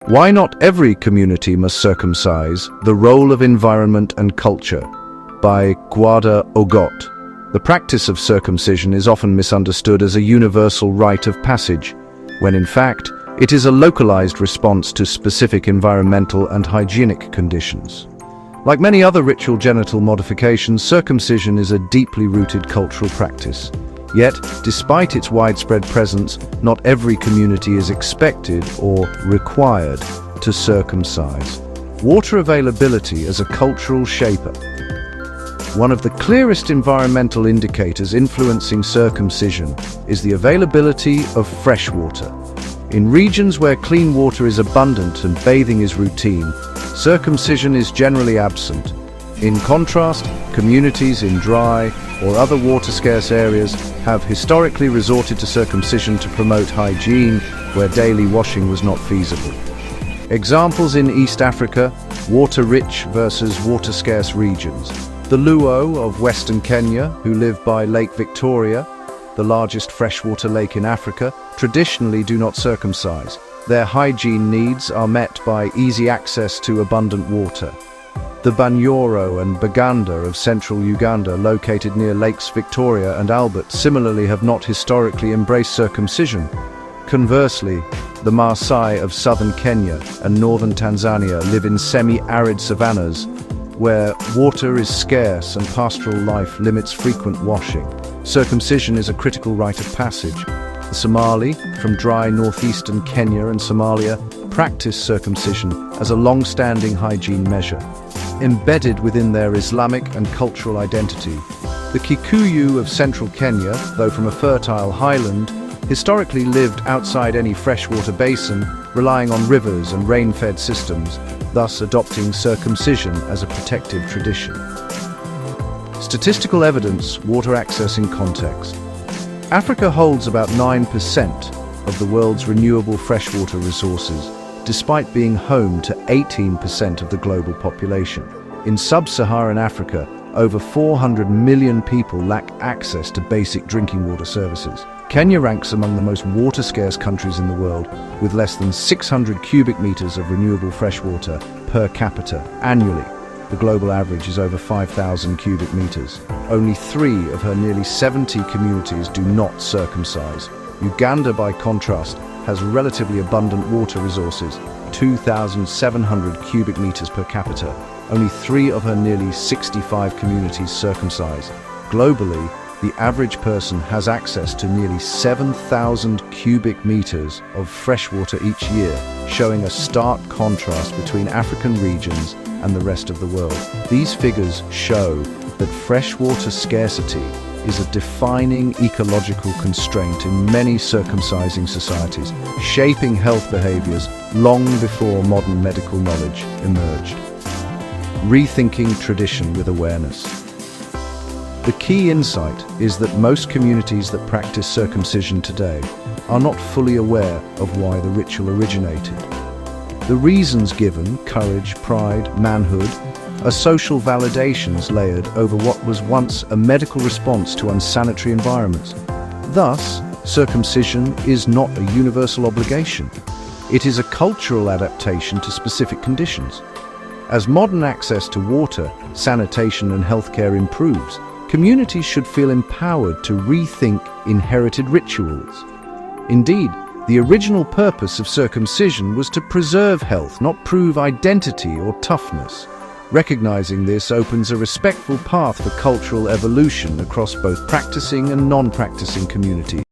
Why not every community must circumcise? The role of environment and culture, by Gwada, Ogot. The practice of circumcision is often misunderstood as a universal rite of passage, when in fact, it is a localized response to specific environmental and hygienic conditions. Like many other ritual genital modifications, circumcision is a deeply rooted cultural practice. Yet, despite its widespread presence, not every community is expected or required to circumcise. Water availability as a cultural shaper. One of the clearest environmental indicators influencing circumcision is the availability of fresh water. In regions where clean water is abundant and bathing is routine, circumcision is generally absent. In contrast, communities in dry or other water-scarce areas have historically resorted to circumcision to promote hygiene where daily washing was not feasible. Examples in East Africa, water-rich versus water-scarce regions. The Luo of Western Kenya, who live by Lake Victoria, the largest freshwater lake in Africa, traditionally do not circumcise. Their hygiene needs are met by easy access to abundant water. The Banyoro and Baganda of central Uganda, located near Lakes Victoria and Albert, similarly have not historically embraced circumcision. Conversely, the Maasai of southern Kenya and northern Tanzania live in semi-arid savannas, where water is scarce and pastoral life limits frequent washing. Circumcision is a critical rite of passage. The Somali, from dry northeastern Kenya and Somalia, practice circumcision as a long-standing hygiene measure. Embedded within their Islamic and cultural identity, the Kikuyu of central Kenya, though from a fertile highland, historically lived outside any freshwater basin, relying on rivers and rain-fed systems, thus adopting circumcision as a protective tradition. Statistical evidence, water access in context. Africa holds about 9% of the world's renewable freshwater resources, despite being home to 18% of the global population. In sub-Saharan Africa, over 400 million people lack access to basic drinking water services. Kenya ranks among the most water-scarce countries in the world, with less than 600 cubic meters of renewable freshwater per capita annually. The global average is over 5,000 cubic meters. Only 3 of her nearly 70 communities do not circumcise. Uganda, by contrast, has relatively abundant water resources, 2,700 cubic meters per capita. Only 3 of her nearly 65 communities circumcise. Globally, the average person has access to nearly 7,000 cubic meters of freshwater each year, showing a stark contrast between African regions and the rest of the world. These figures show that freshwater scarcity is a defining ecological constraint in many circumcising societies, shaping health behaviors long before modern medical knowledge emerged. Rethinking tradition with awareness. The key insight is that most communities that practice circumcision today are not fully aware of why the ritual originated. The reasons given, courage, pride, manhood, are social validations layered over what was once a medical response to unsanitary environments. Thus, circumcision is not a universal obligation. It is a cultural adaptation to specific conditions. As modern access to water, sanitation and healthcare improves, communities should feel empowered to rethink inherited rituals. Indeed, the original purpose of circumcision was to preserve health, not prove identity or toughness. Recognizing this opens a respectful path for cultural evolution across both practicing and non-practicing communities.